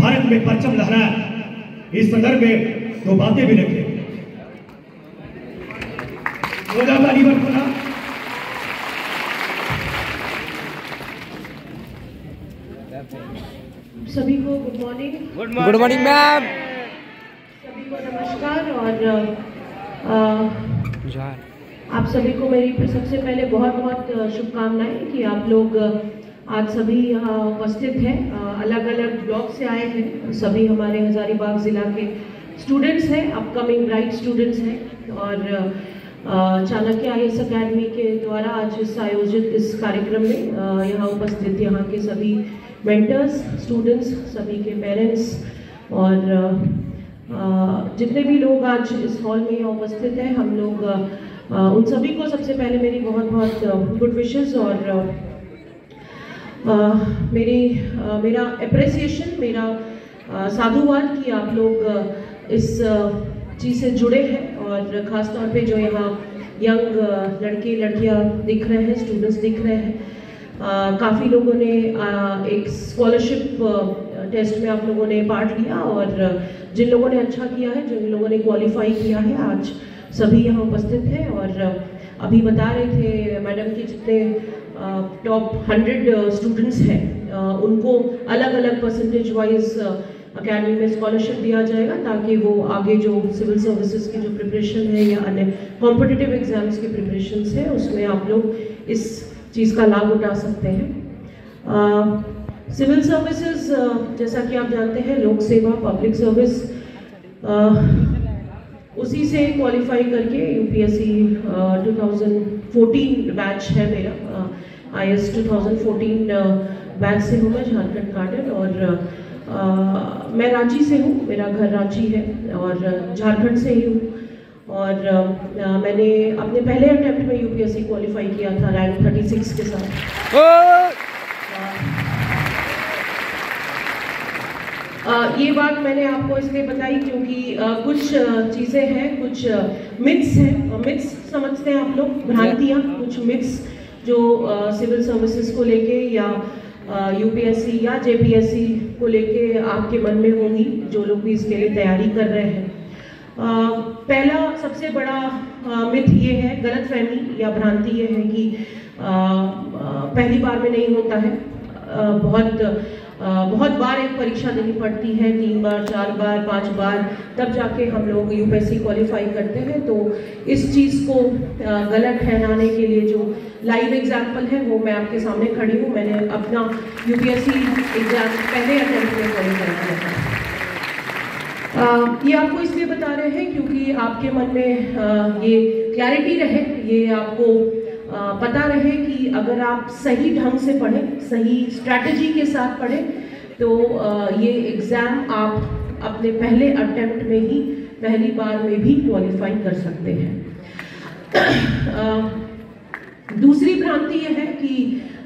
भारत में परचम लहराए। इस संदर्भ में दो बातें भी लिखे। सभी को good morning. Good morning ma'am. सभी को नमस्कार। और आप सभी को मेरी सबसे पहले बहुत बहुत शुभकामनाएं कि आप लोग आज सभी यहाँ उपस्थित हैं। अलग अलग ब्लॉक से आए हैं। सभी हमारे हजारीबाग ज़िला के स्टूडेंट्स हैं, अपकमिंग ब्राइट स्टूडेंट्स हैं। और चाणक्य IAS अकेडमी के द्वारा आज इस आयोजित इस कार्यक्रम में यहाँ उपस्थित यहाँ के सभी मेंटर्स, स्टूडेंट्स, सभी के पेरेंट्स और जितने भी लोग आज इस हॉल में यहाँ उपस्थित हैं, हम लोग उन सभी को सबसे पहले मेरी बहुत बहुत गुड विशेस और मेरा अप्रिसिएशन, मेरा साधुवाद कि आप लोग इस चीज़ से जुड़े हैं। और ख़ास तौर पे जो यहाँ यंग लड़के लड़कियाँ दिख रहे हैं, स्टूडेंट्स दिख रहे हैं, काफ़ी लोगों ने एक स्कॉलरशिप टेस्ट में आप लोगों ने पार्ट लिया और जिन लोगों ने अच्छा किया है, जिन लोगों ने क्वालिफाई किया है, आज सभी यहाँ उपस्थित हैं। और अभी बता रहे थे मैडम कि जितने टॉप 100 स्टूडेंट्स हैं उनको अलग अलग परसेंटेज वाइज अकेडमी में स्कॉलरशिप दिया जाएगा ताकि वो आगे जो सिविल सर्विसेज की जो प्रिपरेशन है या अन्य कॉम्पिटिटिव एग्जाम्स की प्रिपरेशन है उसमें आप लोग इस चीज़ का लाभ उठा सकते हैं। सिविल सर्विसेज जैसा कि आप जानते हैं लोक सेवा, पब्लिक सर्विस, उसी से क्वालिफाई करके UPSC 2014 बैच है मेरा, IAS 2014 बैच से हूँ मैं, झारखंड कार्डर। और मैं रांची से हूँ, मेरा घर रांची है और झारखंड से ही हूँ। और मैंने अपने पहले अटेम्प्ट में UPSC क्वालिफाई किया था रैंक 36 के साथ। ये बात मैंने आपको इसलिए बताई क्योंकि कुछ चीज़ें हैं, कुछ मिथ्स हैं। मिथ्स समझते हैं आप लोग, भ्रांतियाँ, कुछ मिथ्स जो सिविल सर्विसेज को लेके या UPSC या JPSC को लेके आपके मन में होंगी, जो लोग भी इसके लिए तैयारी कर रहे हैं। पहला सबसे बड़ा मिथ ये है, गलतफहमी या भ्रांति ये है कि पहली बार में नहीं होता है। बहुत बार एक परीक्षा देनी पड़ती है, 3 बार, 4 बार, 5 बार, तब जाके हम लोग UPSC क्वालिफाई करते हैं। तो इस चीज़ को गलत ठहराने के लिए जो लाइव एग्जाम्पल है वो मैं आपके सामने खड़ी हूँ। मैंने अपना UPSC एग्जाम पहले अटेम्प्ट में क्वालिफाई किया था। ये आपको इसलिए बता रहे हैं क्योंकि आपके मन में ये क्लैरिटी रहे, ये आपको पता रहे कि अगर आप सही ढंग से पढ़ें, सही स्ट्रैटेजी के साथ पढ़ें, तो ये एग्ज़ाम आप अपने पहले अटेम्प्ट में ही पहली बार में भी क्वालिफाई कर सकते हैं। दूसरी भ्रांति ये है कि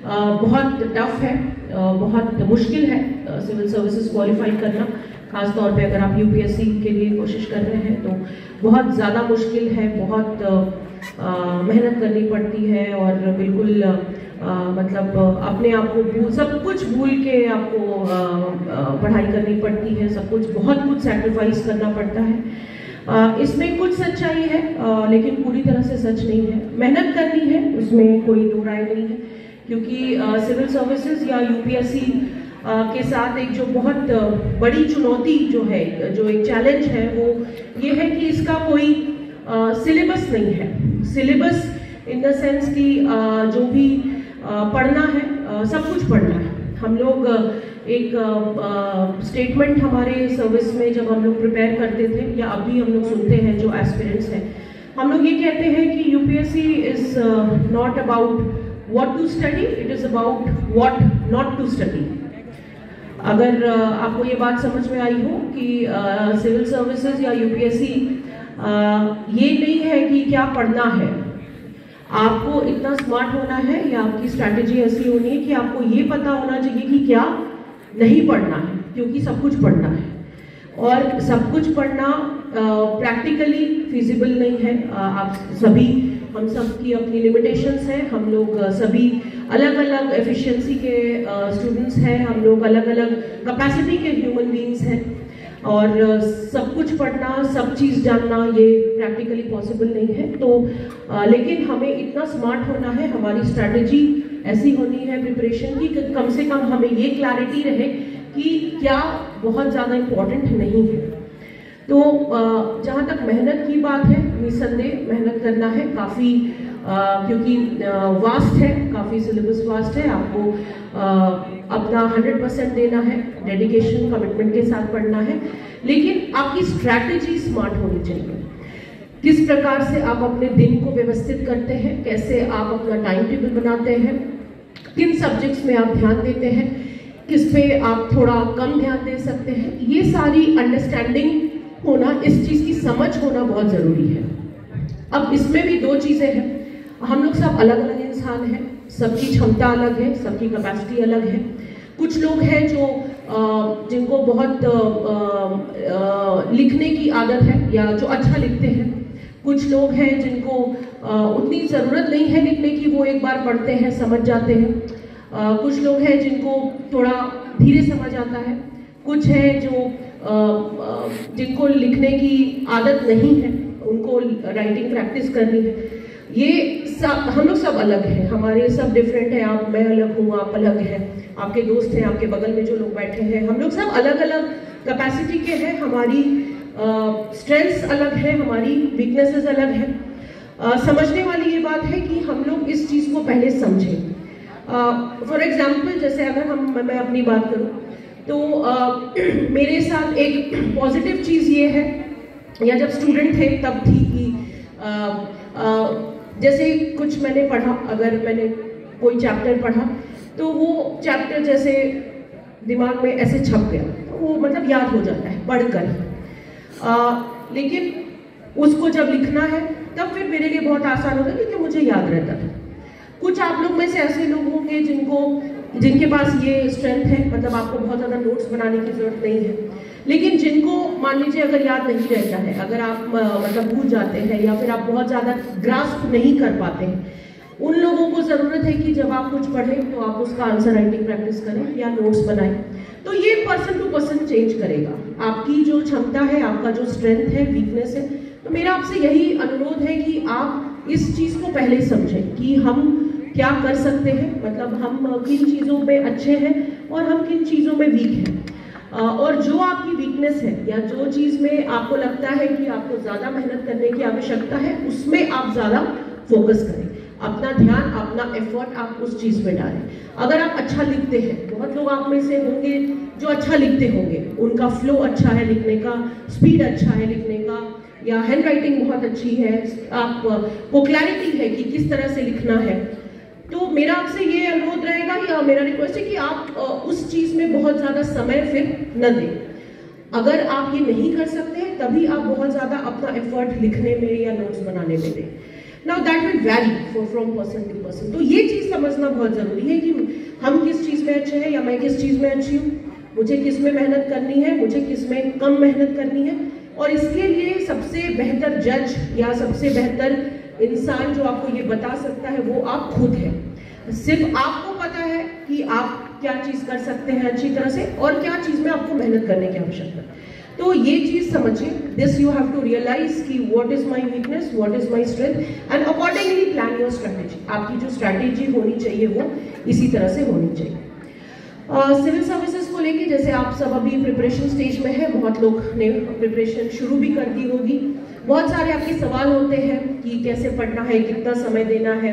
बहुत टफ है, बहुत मुश्किल है सिविल सर्विसेज क्वालिफाई करना। खास तौर पे अगर आप UPSC के लिए कोशिश कर रहे हैं तो बहुत ज़्यादा मुश्किल है, बहुत मेहनत करनी पड़ती है और बिल्कुल मतलब अपने आप को सब कुछ भूल के आपको पढ़ाई करनी पड़ती है, सब कुछ बहुत कुछ सैक्रिफाइस करना पड़ता है। इसमें कुछ सच्चाई है लेकिन पूरी तरह से सच नहीं है। मेहनत करनी है, उसमें कोई दो राय नहीं है, क्योंकि सिविल सर्विसेज या UPSC के साथ एक जो बहुत बड़ी चुनौती जो है, जो एक चैलेंज है, वो ये है कि इसका कोई सिलेबस नहीं है। सिलेबस इन द सेंस कि जो भी पढ़ना है, सब कुछ पढ़ना है। हम लोग एक स्टेटमेंट हमारे सर्विस में जब हम लोग प्रिपेयर करते थे या अभी हम लोग सुनते हैं जो एस्पिरेंट्स हैं, हम लोग ये कहते हैं कि UPSC is not about what to study, it is about what not to study. अगर आपको ये बात समझ में आई हो कि सिविल सर्विसेज या UPSC ये नहीं है कि क्या पढ़ना है, आपको इतना स्मार्ट होना है या आपकी स्ट्रैटेजी ऐसी होनी है कि आपको ये पता होना चाहिए कि क्या नहीं पढ़ना है, क्योंकि सब कुछ पढ़ना है और सब कुछ पढ़ना प्रैक्टिकली फिजिबल नहीं है। आप सभी, हम सब की अपनी लिमिटेशंस हैं। हम लोग सभी अलग अलग एफिशिएंसी के स्टूडेंट्स हैं, हम लोग अलग अलग कैपेसिटी के ह्यूमन बीइंग्स हैं, और सब कुछ पढ़ना, सब चीज़ जानना ये प्रैक्टिकली पॉसिबल नहीं है। तो लेकिन हमें इतना स्मार्ट होना है, हमारी स्ट्रैटेजी ऐसी होनी है प्रिपरेशन की कि कम से कम हमें ये क्लैरिटी रहे कि क्या बहुत ज़्यादा इम्पोर्टेंट नहीं है। तो जहाँ तक मेहनत की बात है, निसंदेह मेहनत करना है काफ़ी, क्योंकि वास्ट है, काफ़ी सिलेबस वास्ट है, आपको अपना 100% देना है, डेडिकेशन कमिटमेंट के साथ पढ़ना है, लेकिन आपकी स्ट्रैटेजी स्मार्ट होनी चाहिए। किस प्रकार से आप अपने दिन को व्यवस्थित करते हैं, कैसे आप अपना टाइम टेबल बनाते हैं, किन सब्जेक्ट्स में आप ध्यान देते हैं, किस पे आप थोड़ा कम ध्यान दे सकते हैं, ये सारी अंडरस्टैंडिंग होना, इस चीज़ की समझ होना बहुत ज़रूरी है। अब इसमें भी दो चीज़ें हैं, हम लोग सब अलग अलग इंसान हैं, सबकी क्षमता अलग है, सबकी कैपेसिटी अलग है। कुछ लोग हैं जो जिनको बहुत लिखने की आदत है या जो अच्छा लिखते हैं, कुछ लोग हैं जिनको उतनी ज़रूरत नहीं है लिखने की, वो एक बार पढ़ते हैं समझ जाते हैं। कुछ लोग हैं जिनको थोड़ा धीरे समझ आता है, कुछ हैं जो जिनको लिखने की आदत नहीं है, उनको राइटिंग प्रैक्टिस करनी है। ये सब हम लोग सब अलग हैं, हमारे सब डिफरेंट हैं। आप, मैं अलग हूँ, आप अलग हैं, आपके दोस्त हैं, आपके बगल में जो लोग बैठे हैं, हम लोग सब अलग अलग कैपेसिटी के हैं, हमारी स्ट्रेंथ्स अलग है, हमारी वीकनेसेस अलग है। समझने वाली ये बात है कि हम लोग इस चीज़ को पहले समझें। फॉर एग्जाम्पल, जैसे अगर मैं अपनी बात करूँ तो मेरे साथ एक पॉजिटिव चीज़ ये है, या जब स्टूडेंट थे तब थी कि जैसे कुछ मैंने पढ़ा, अगर मैंने कोई चैप्टर पढ़ा तो वो चैप्टर जैसे दिमाग में ऐसे छप गया, वो मतलब याद हो जाता है पढ़कर, लेकिन उसको जब लिखना है तब फिर मेरे लिए बहुत आसान होता है क्योंकि मुझे याद रहता था। कुछ आप लोग में से ऐसे लोग होंगे जिनके पास ये स्ट्रेंथ है, मतलब आपको बहुत ज़्यादा नोट्स बनाने की जरूरत नहीं है, लेकिन जिनको मान लीजिए अगर याद नहीं रहता है, अगर आप मतलब भूल जाते हैं या फिर आप बहुत ज़्यादा ग्रास्प नहीं कर पाते हैं, उन लोगों को ज़रूरत है कि जब आप कुछ पढ़ें तो आप उसका आंसर राइटिंग प्रैक्टिस करें या नोट्स बनाएं। तो ये पर्सन टू पर्सन चेंज करेगा, आपकी जो क्षमता है, आपका जो स्ट्रेंथ है, वीकनेस है। तो मेरा आपसे यही अनुरोध है कि आप इस चीज़ को पहले समझें कि हम क्या कर सकते हैं, मतलब हम किन चीज़ों में अच्छे हैं और हम किन चीज़ों में वीक हैं, और जो आपकी वीकनेस है या जो चीज़ में आपको लगता है कि आपको ज़्यादा मेहनत करने की आवश्यकता है, उसमें आप ज़्यादा फोकस करें, अपना ध्यान, अपना एफर्ट आप उस चीज़ में डालें। अगर आप अच्छा लिखते हैं, बहुत लोग आप में से होंगे जो अच्छा लिखते होंगे, उनका फ्लो अच्छा है लिखने का, स्पीड अच्छा है लिखने का, या हैंड राइटिंग बहुत अच्छी है, आपको क्लैरिटी है कि किस तरह से लिखना है, तो मेरा आपसे ये अनुरोध रहेगा या मेरा रिक्वेस्ट है कि आप उस चीज़ में बहुत ज़्यादा समय फिर न दें। अगर आप ये नहीं कर सकते हैं तभी आप बहुत ज़्यादा अपना एफर्ट लिखने में या नोट्स बनाने में दें। Now that will vary from person to person. तो ये चीज़ समझना बहुत ज़रूरी है कि हम किस चीज़ में अच्छे हैं या मैं किस चीज़ में अच्छी हूँ, मुझे किस में मेहनत करनी है, मुझे किस में कम मेहनत करनी है, और इसके लिए सबसे बेहतर जज या सबसे बेहतर इंसान जो आपको ये बता सकता है वो आप खुद हैं। सिर्फ आपको पता है कि आप क्या चीज़ कर सकते हैं अच्छी तरह से और क्या चीज़ में आपको मेहनत करने की आवश्यकता है। तो ये चीज़ समझिए, this you have to realise कि what is my weakness, what is my strength, and accordingly plan your strategy. आपकी जो स्ट्रैटेजी होनी चाहिए वो इसी तरह से होनी चाहिए। सिविल सर्विसेज को लेके जैसे आप सब अभी प्रिपरेशन स्टेज में है, बहुत लोग ने प्रिपरेशन शुरू भी कर दी होगी, बहुत सारे आपके सवाल होते हैं कि कैसे पढ़ना है, कितना समय देना है,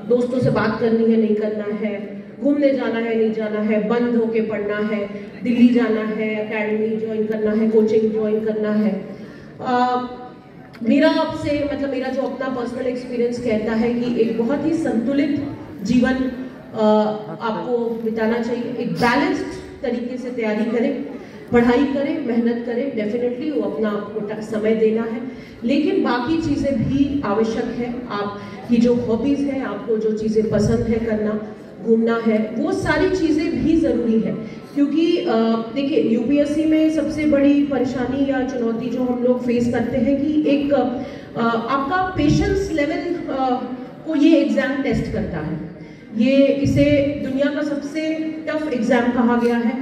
दोस्तों से बात करनी है नहीं करना है, घूमने जाना है नहीं जाना है, बंद होके पढ़ना है, दिल्ली जाना है, एकेडमी ज्वाइन करना है, कोचिंग ज्वाइन करना है। मेरा आपसे मतलब मेरा जो अपना पर्सनल एक्सपीरियंस कहता है कि एक बहुत ही संतुलित जीवन आपको बिताना चाहिए, एक बैलेंस्ड तरीके से तैयारी करें, पढ़ाई करें, मेहनत करें, डेफिनेटली वो अपना आपको समय देना है, लेकिन बाकी चीज़ें भी आवश्यक है। आपकी जो हॉबीज़ हैं, आपको जो चीज़ें पसंद है करना, घूमना है, वो सारी चीज़ें भी ज़रूरी है, क्योंकि देखिए यूपीएससी में सबसे बड़ी परेशानी या चुनौती जो हम लोग फेस करते हैं कि एक आपका पेशेंस लेवल को ये एग्ज़ाम टेस्ट करता है। ये इसे दुनिया का सबसे टफ एग्जाम कहा गया है।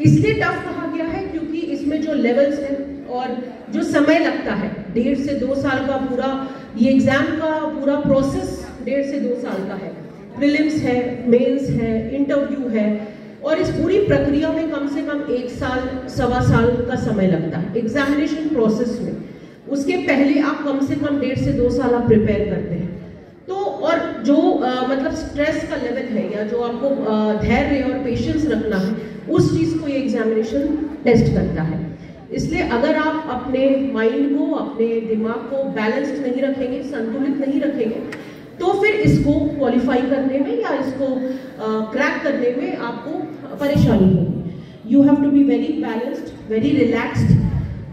इसलिए टफ कहा गया है क्योंकि इसमें जो लेवल्स हैं और जो समय लगता है, 1.5 से 2 साल का पूरा ये एग्जाम का पूरा प्रोसेस 1.5 से 2 साल का है। प्रीलिम्स है, मेंस है, इंटरव्यू है, और इस पूरी प्रक्रिया में कम से कम 1 साल, 1.25 साल का समय लगता है एग्जामिनेशन प्रोसेस में। उसके पहले आप कम से कम 1.5 से 2 साल आप प्रिपेयर करते हैं। तो और जो मतलब स्ट्रेस का लेवल है या जो आपको धैर्य और पेशेंस रखना है, उस चीज को ये एग्जामिनेशन टेस्ट करता है। इसलिए अगर आप अपने माइंड को, अपने दिमाग को बैलेंस्ड नहीं रखेंगे, संतुलित नहीं रखेंगे, तो फिर इसको क्वालिफाई करने में या इसको क्रैक करने में आपको परेशानी होगी। You have to be very balanced, very relaxed,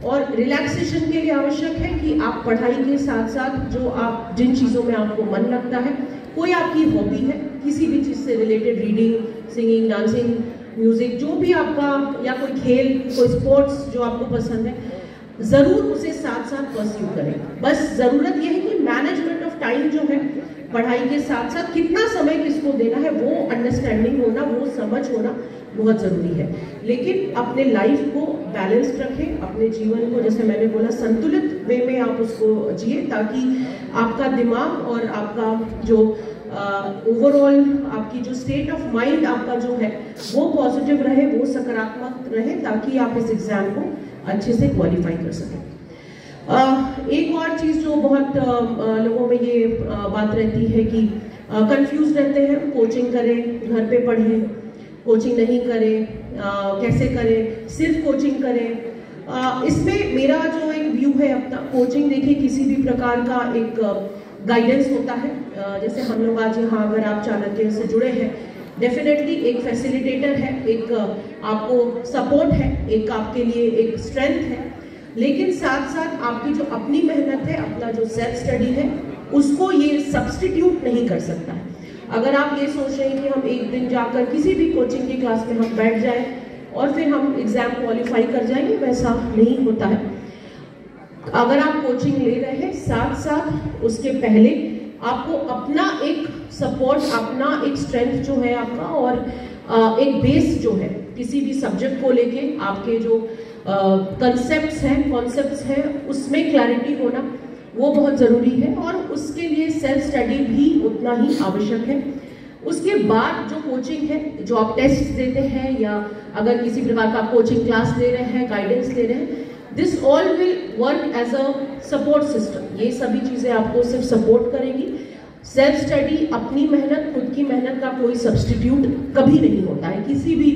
और रिलैक्सेशन के लिए आवश्यक है कि आप पढ़ाई के साथ साथ जो आप जिन चीज़ों में आपको मन लगता है, कोई आपकी हॉबी है किसी भी चीज़ से related, reading, singing, dancing, music, जो भी आपका, या कोई खेल, कोई स्पोर्ट्स जो आपको पसंद है, ज़रूर उसे साथ साथ परस्यू करें। बस ज़रूरत यह है कि मैनेजमेंट ऑफ टाइम जो है, पढ़ाई के साथ साथ कितना समय किसको देना है, वो अंडरस्टैंडिंग होना, वो समझ होना बहुत ज़रूरी है। लेकिन अपने लाइफ को बैलेंस्ड रखें, अपने जीवन को, जैसे मैंने बोला, संतुलित वे में आप उसको जिए, ताकि आपका दिमाग और आपका जो ओवरऑल आपकी जो स्टेट ऑफ माइंड आपका जो है वो पॉजिटिव रहे, वो सकारात्मक रहे, ताकि आप इस एग्जाम को अच्छे से क्वालिफाई कर सकें। एक और चीज़ जो बहुत लोगों में ये बात रहती है कि कंफ्यूज रहते हैं, कोचिंग करें, घर पे पढ़ें, कोचिंग नहीं करें, कैसे करें, सिर्फ कोचिंग करें। इसमें मेरा जो एक व्यू है अपना, कोचिंग देखिए किसी भी प्रकार का एक गाइडेंस होता है। जैसे हम लोग आज यहाँ अगर आप चाणक्य से जुड़े हैं, डेफिनेटली एक फैसिलिटेटर है, एक आपको सपोर्ट है, एक आपके लिए एक स्ट्रेंथ है, लेकिन साथ साथ आपकी जो अपनी मेहनत है, अपना जो सेल्फ स्टडी है, उसको ये सब्स्टिट्यूट नहीं कर सकता है। अगर आप ये सोच रहे हैं कि हम एक दिन जाकर किसी भी कोचिंग की क्लास में हम बैठ जाएं और फिर हम एग्जाम क्वालिफाई कर जाएंगे, वैसा नहीं होता है। अगर आप कोचिंग ले रहे हैं, साथ साथ उसके पहले आपको अपना एक सपोर्ट, अपना एक स्ट्रेंथ जो है आपका, और एक बेस जो है किसी भी सब्जेक्ट को लेके, आपके जो कॉन्सेप्ट्स हैं उसमें क्लैरिटी होना वो बहुत ज़रूरी है, और उसके लिए सेल्फ स्टडी भी उतना ही आवश्यक है। उसके बाद जो कोचिंग है, जो आप टेस्ट देते हैं, या अगर किसी प्रकार का कोचिंग क्लास ले रहे हैं, गाइडेंस ले रहे हैं, this all will work as a support system. ये सभी चीज़ें आपको सिर्फ सपोर्ट करेंगी। सेल्फ स्टडी, अपनी मेहनत, खुद की मेहनत का कोई सब्स्टिट्यूट कभी नहीं होता है किसी भी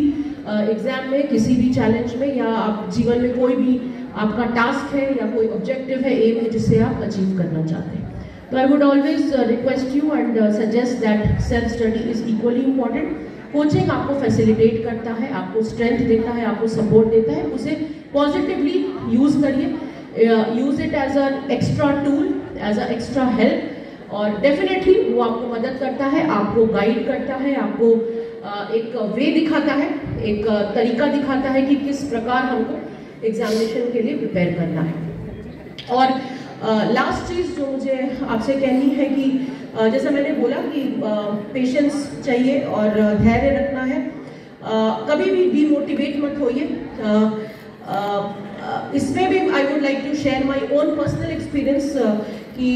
एग्जाम में, किसी भी चैलेंज में, या आप जीवन में कोई भी आपका टास्क है या कोई ऑब्जेक्टिव है, एम है जिसे आप अचीव करना चाहते हैं। तो I would always request you and suggest that self study is equally important. Coaching आपको फैसिलिटेट करता है, आपको स्ट्रेंथ देता है, आपको सपोर्ट देता है, उसे पॉजिटिवली यूज करिए, use it as a extra tool, as a extra help, और डेफिनेटली वो आपको मदद करता है, आपको गाइड करता है, आपको एक वे दिखाता है, एक तरीका दिखाता है कि किस प्रकार हमको एग्जामिनेशन के लिए प्रिपेयर करना है। और लास्ट चीज़ जो मुझे आपसे कहनी है कि जैसा मैंने बोला कि पेशेंस चाहिए और धैर्य रखना है। कभी भी डीमोटिवेट मत होइए। इसमें भी I would like to share my own personal experience कि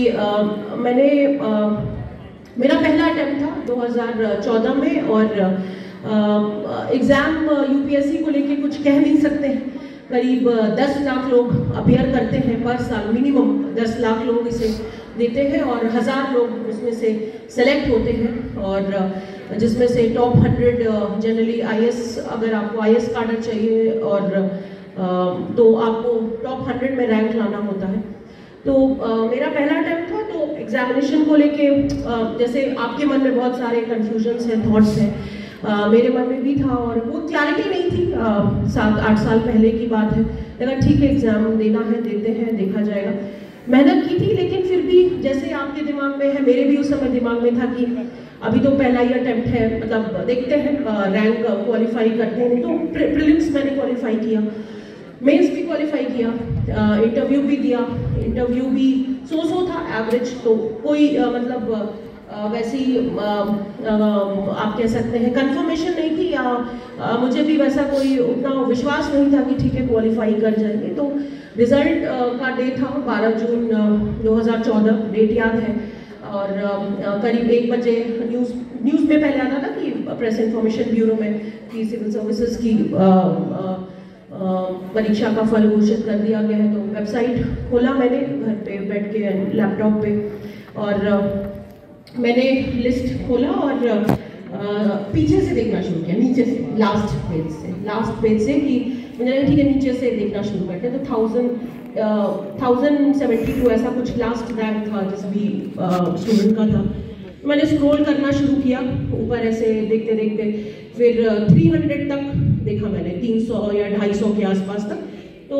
मैंने मेरा पहला अटेम्प्ट था 2014 में, और एग्ज़ाम यूपीएससी को लेके कुछ कह नहीं सकते हैं। करीब 10 लाख लोग अपियर करते हैं पर साल, मिनिमम 10 लाख लोग इसे देते हैं, और 1000 लोग उसमें से सेलेक्ट होते हैं, और जिसमें से टॉप 100 जनरली आईएएस, अगर आपको आईएएस कार्डर चाहिए और तो आपको टॉप 100 में रैंक लाना होता है। तो मेरा पहला अटेम्प्ट था, तो एग्जामिनेशन को लेके जैसे आपके मन में बहुत सारे कन्फ्यूजन्स हैं, थॉट्स हैं, मेरे मन में भी था, और वो क्लैरिटी नहीं थी। 7-8 साल पहले की बात है। लगा ठीक है, एग्जाम देना है, देते हैं, देखा जाएगा। मेहनत की थी, लेकिन फिर भी जैसे आपके दिमाग में है, मेरे भी उस समय दिमाग में था कि अभी तो पहला ही अटेम्प्ट है, मतलब देखते हैं, रैंक क्वालिफाई करते हैं। तो प्रीलिम्स मैंने क्वालिफाई किया, मेंस भी क्वालिफाई किया, इंटरव्यू भी दिया। इंटरव्यू भी सो था एवरेज, तो कोई मतलब वैसी आप कह सकते हैं कंफर्मेशन नहीं थी, या मुझे भी वैसा कोई उतना विश्वास नहीं था कि ठीक है क्वालिफाई कर जाएंगे। तो रिजल्ट का डे था 12 जून 2014, डेट याद है, और करीब 1 बजे न्यूज़ में पहले आता था कि प्रेस इंफॉर्मेशन ब्यूरो में कि सिविल सर्विसेज की परीक्षा का फल घोषित कर दिया गया है। तो वेबसाइट खोला मैंने घर पे बैठ के लैपटॉप पे, और मैंने लिस्ट खोला और पीछे से देखना शुरू किया, नीचे से, लास्ट पेज से कि मुझे लगा ठीक है नीचे से देखना शुरू करते हैं। तो 1072 ऐसा कुछ लास्ट रैंक था जिस भी स्टूडेंट का था। मैंने स्क्रॉल करना शुरू किया ऊपर ऐसे देखते देखते, फिर 300 तक देखा मैंने, 300 या 250 के आसपास तक। तो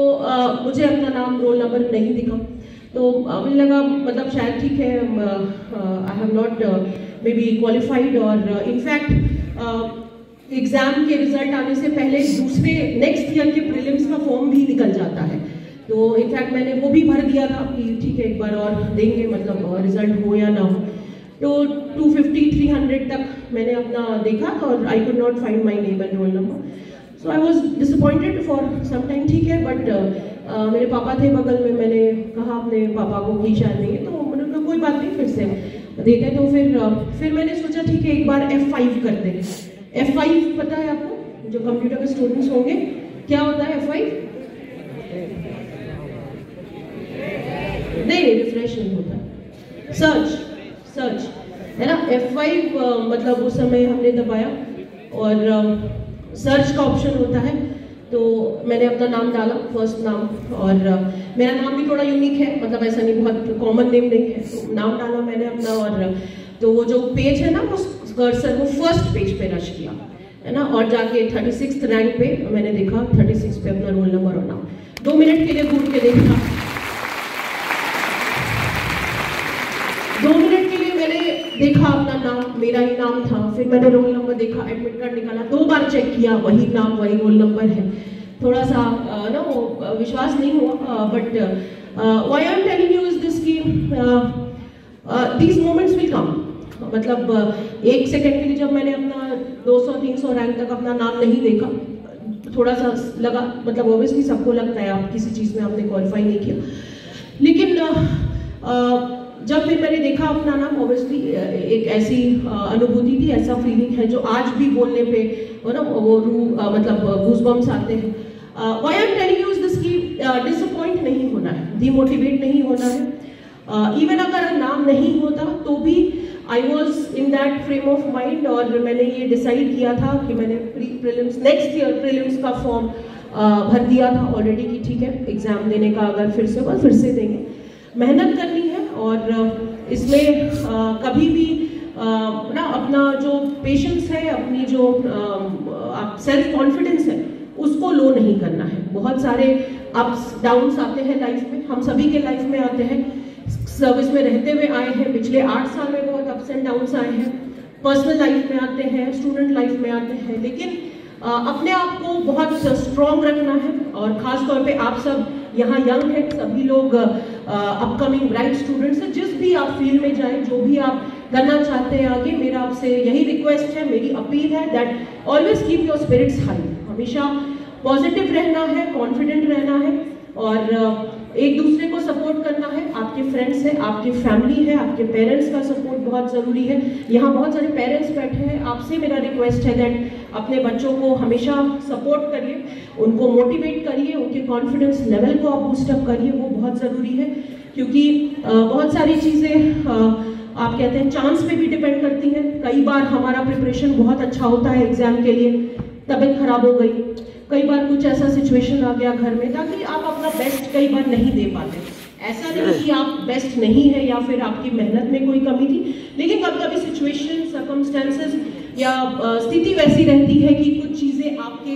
मुझे अपना नाम, रोल नंबर नहीं दिखा। तो मुझे लगा मतलब शायद ठीक है, I have not may be qualified, और इनफैक्ट एग्जाम के रिजल्ट आने से पहले दूसरे नेक्स्ट ईयर के प्रीलिम्स का फॉर्म भी निकल जाता है। तो इनफैक्ट मैंने वो भी भर दिया था कि ठीक है एक बार और देंगे, मतलब रिजल्ट हो या ना हो। तो 250-300 तक मैंने अपना देखा और I could not find my name and roll number. So I was disappointed for some time, ठीक है, बट मेरे पापा थे बगल में, मैंने कहा अपने पापा को कि शायद नहीं है, तो उन्होंने कहा कोई बात नहीं फिर से देते। तो फिर मैंने सोचा ठीक है एक बार F5 करते हैं। F5 पता है आपको, जो कंप्यूटर के स्टूडेंट्स होंगे, क्या होता है F5? नहीं, रिफ्रेश नहीं होता, सर्च है ना। F5 मतलब उस समय हमने दबाया और सर्च का ऑप्शन होता है। तो मैंने अपना नाम डाला, फर्स्ट नाम, और मेरा नाम भी थोड़ा यूनिक है, मतलब ऐसा नहीं बहुत कॉमन नेम नहीं है। तो नाम डाला मैंने अपना, और तो वो जो पेज है ना, वो कर्सर वो फर्स्ट पेज पे रश किया है ना, और जाके 36th रैंक पे मैंने देखा, 36 पे अपना रोल नंबर और नाम। 2 मिनट के लिए घूम के देखा, 2 मिनट के लिए मैंने देखा अपना नाम, मेरा ही नाम था। फिर मैंने रोल नंबर देखा, एडमिट कार्ड निकाला, 2 बार चेक किया, वही नाम वही रोल नंबर है। थोड़ा सा ना वो विश्वास नहीं हुआ, but why I am telling you is this कि दीज मोमेंट्स विल कम। मतलब 1 सेकंड के लिए जब मैंने अपना 200-300 रैंक तक अपना नाम नहीं देखा, थोड़ा सा लगा, मतलब ऑब्वियसली सबको लगता है आप किसी चीज़ में आपने क्वालिफाई नहीं किया, लेकिन जब फिर मैंने देखा अपना नाम, ऑब्वियसली एक ऐसी अनुभूति थी, ऐसा फीलिंग है जो आज भी बोलने पे ना वो मतलब गूज़बम्स आते हैं। Why I am telling you is this कि डिसअपॉइंट नहीं होना है, डिमोटिवेट नहीं होना है। इवन अगर नाम नहीं होता तो भी I was in that frame of mind, और मैंने ये डिसाइड किया था कि मैंने प्रीलिम्स, नेक्स्ट ईयर प्रीलिम्स का फॉर्म भर दिया था ऑलरेडी कि ठीक है एग्जाम देने का अगर फिर से हुआ फिर से देंगे, मेहनत करनी है। और इसमें कभी भी ना अपना जो पेशेंस है, अपनी जो सेल्फ कॉन्फिडेंस है, उसको लो नहीं करना है। बहुत सारे अप्स डाउन्स आते हैं लाइफ में, हम सभी के लाइफ में आते हैं, सर्विस में रहते हुए आए हैं, पिछले 8 साल में बहुत अप्स एंड डाउन्स आए हैं, पर्सनल लाइफ में आते हैं, स्टूडेंट लाइफ में आते हैं, लेकिन अपने आप को बहुत स्ट्रॉन्ग रखना है। और खास तौर पे आप सब यहाँ यंग हैं, सभी लोग अपकमिंग ब्राइट स्टूडेंट्स हैं, जिस भी आप फील्ड में जाएं, जो भी आप करना चाहते हैं आगे, मेरा आपसे यही रिक्वेस्ट है, मेरी अपील है that always keep your spirits high. हमेशा पॉजिटिव रहना है, कॉन्फिडेंट रहना है, और एक दूसरे को सपोर्ट करना है। आपके फ्रेंड्स हैं, आपकी फैमिली है, आपके पेरेंट्स का सपोर्ट बहुत ज़रूरी है। यहाँ बहुत सारे पेरेंट्स बैठे हैं, आपसे मेरा रिक्वेस्ट है दैट अपने बच्चों को हमेशा सपोर्ट करिए, उनको मोटिवेट करिए, उनके कॉन्फिडेंस लेवल को आप बूस्टअप करिए, वो बहुत ज़रूरी है। क्योंकि बहुत सारी चीज़ें आप कहते हैं चांस पे भी डिपेंड करती हैं। कई बार हमारा प्रिपरेशन बहुत अच्छा होता है एग्जाम के लिए, तबीयत खराब हो गई, कई बार कुछ ऐसा सिचुएशन आ गया घर में ताकि आप अपना बेस्ट कई बार नहीं दे पाते। ऐसा नहीं कि आप बेस्ट नहीं है या फिर आपकी मेहनत में कोई कमी थी, लेकिन कभी कभी सिचुएशन, सर्कमस्टेंसेस या स्थिति वैसी रहती है कि कुछ चीज़ें आपके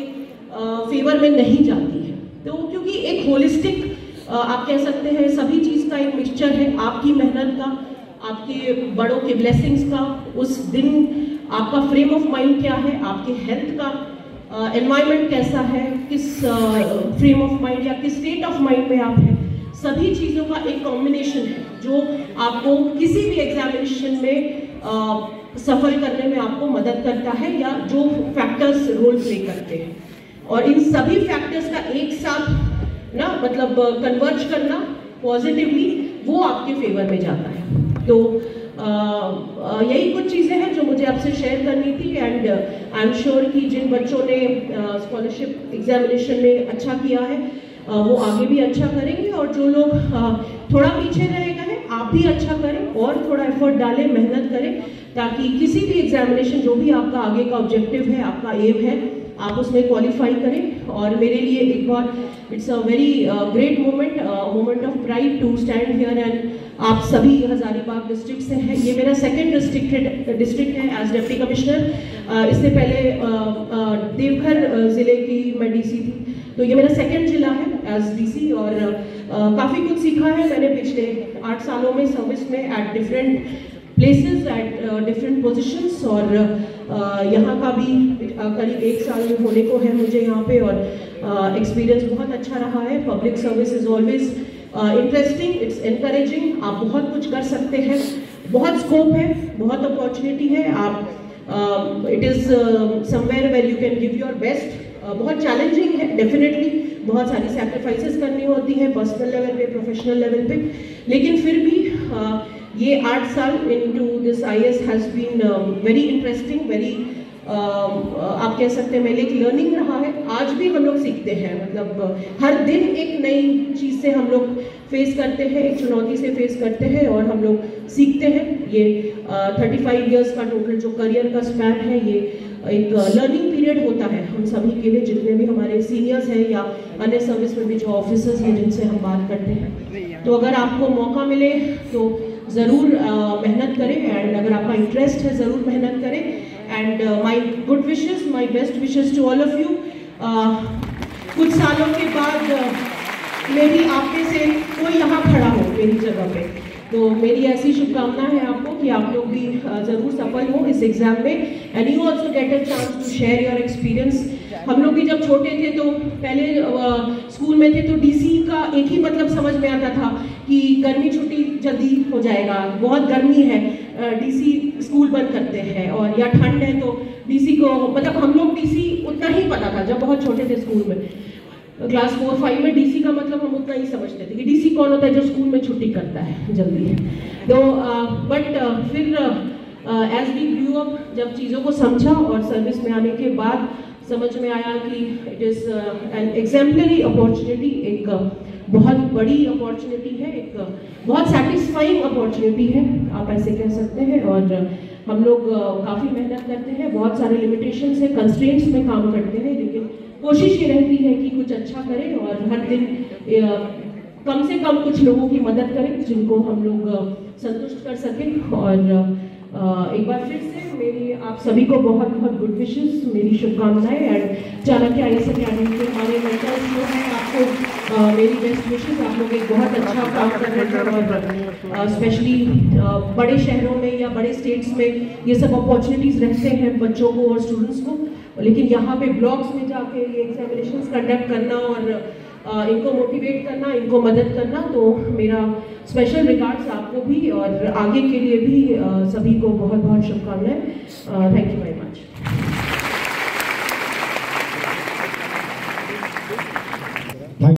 फेवर में नहीं जाती हैं। तो क्योंकि एक होलिस्टिक आप कह सकते हैं सभी चीज़ का एक मिक्सचर है, आपकी मेहनत का, आपके बड़ों के ब्लेसिंग्स का, उस दिन आपका फ्रेम ऑफ माइंड क्या है, आपके हेल्थ का एनवायरनमेंट कैसा है, किस फ्रेम ऑफ माइंड या किस स्टेट ऑफ माइंड में आप हैं, सभी चीज़ों का एक कॉम्बिनेशन है जो आपको किसी भी एग्जामिनेशन में सफल करने में आपको मदद करता है, या जो फैक्टर्स रोल प्ले करते हैं, और इन सभी फैक्टर्स का एक साथ ना मतलब कन्वर्ज करना पॉजिटिवली, वो आपके फेवर में जाता है। तो यही कुछ चीज़ें हैं जो मुझे आपसे शेयर करनी थी। एंड आई एम श्योर कि जिन बच्चों ने स्कॉलरशिप एग्जामिनेशन में अच्छा किया है वो आगे भी अच्छा करेंगे, और जो लोग थोड़ा पीछे रह गए हैं, आप भी अच्छा करें और थोड़ा एफर्ट डालें, मेहनत करें, ताकि किसी भी एग्जामिनेशन जो भी आपका आगे का ऑब्जेक्टिव है, आपका एम है, आप उसमें क्वालिफाई करें। और मेरे लिए एक बार it's a very great moment of pride to stand here, and आप सभी हजारीबाग डिस्ट्रिक्ट से हैं। ये मेरा सेकंड डिस्ट्रिक्ट है एज डिप्टी कमिश्नर। इससे पहले देवघर ज़िले की मैं डीसी थी, तो ये मेरा सेकंड जिला है एज डीसी, और काफ़ी कुछ सीखा है मैंने पिछले 8 सालों में सर्विस में at different places, at different positions. और यहाँ का भी करीब 1 साल होने को है मुझे यहाँ पे, और एक्सपीरियंस बहुत अच्छा रहा है। Public service is always interesting, it's encouraging, आप बहुत कुछ कर सकते हैं, बहुत स्कोप है, बहुत अपॉर्चुनिटी है। आप it is somewhere where you can give your best. बहुत चैलेंजिंग है डेफिनेटली, बहुत सारी सैक्रिफाइसेस करनी होती है पर्सनल लेवल पे, प्रोफेशनल लेवल पे, लेकिन फिर भी ये 8 साल into this IAS has been very interesting, very आप कह सकते हैं मेरे लिए लर्निंग रहा है। आज भी हम लोग सीखते हैं, मतलब हर दिन एक नई चीज़ से हम लोग फेस करते हैं, एक चुनौती से फेस करते हैं, और हम लोग सीखते हैं। ये 35 इयर्स का टोटल जो करियर का स्पैन है, ये एक लर्निंग पीरियड होता है हम सभी के लिए, जितने भी हमारे सीनियर्स हैं या अन्य सर्विस में भी जो ऑफिसर्स हैं जिनसे हम बात करते हैं। तो अगर आपको मौका मिले तो ज़रूर मेहनत करें, एंड अगर आपका इंटरेस्ट है ज़रूर मेहनत करें। And my good wishes, my best wishes to all of you. कुछ सालों के बाद मेरी आप में से कोई यहाँ खड़ा हो मेरी जगह पे, तो मेरी ऐसी शुभकामना है आपको कि आप लोग भी ज़रूर सफल हो इस एग्ज़ाम में, and you also get a chance to share your experience. हम लोग भी जब छोटे थे तो पहले स्कूल में थे तो डीसी का एक ही मतलब समझ में आता था कि गर्मी छुट्टी जल्दी हो जाएगा, बहुत गर्मी है, डीसी स्कूल बंद करते हैं, और या ठंड है तो डीसी को, मतलब हम लोग डीसी उतना ही पता था जब बहुत छोटे थे स्कूल में। क्लास 4-5 में डीसी का मतलब हम उतना ही समझते थे कि डीसी कौन होता है जो स्कूल में छुट्टी करता है जल्दी। तो बट फिर एज वी ग्रू अप, जब चीज़ों को समझा और सर्विस में आने के बाद समझ में आया कि it is an exemplary opportunity, एक बहुत बड़ी अपॉर्चुनिटी है, एक बहुत सेटिस्फाइंग अपॉर्चुनिटी है, आप ऐसे कह सकते हैं। और हम लोग काफ़ी मेहनत करते हैं, बहुत सारे लिमिटेशंस है, कंस्ट्रेंट्स में काम करते हैं, लेकिन कोशिश ये रहती है कि कुछ अच्छा करें और हर दिन कम से कम कुछ लोगों की मदद करें जिनको हम लोग संतुष्ट कर सकें। और एक बार फिर से मेरी आप सभी को बहुत बहुत गुड विशेस, मेरी शुभकामनाएं, एंड चाणक्य IAS अकेडमी के हमारे मेंटर्स जो हैं, आपको मेरी बेस्ट विशेस। आप लोग एक बहुत अच्छा काम कर रहे हैं, और स्पेशली बड़े शहरों में या बड़े स्टेट्स में ये सब अपॉर्चुनिटीज़ रहते हैं बच्चों को और स्टूडेंट्स को, लेकिन यहाँ पे ब्लॉक्स में जाके ये एग्जामिनेशंस कंडक्ट करना और इनको मोटिवेट करना, इनको मदद करना, तो मेरा स्पेशल रिगार्ड्स आपको भी और आगे के लिए भी सभी को बहुत बहुत शुभकामनाएं। Thank you very much.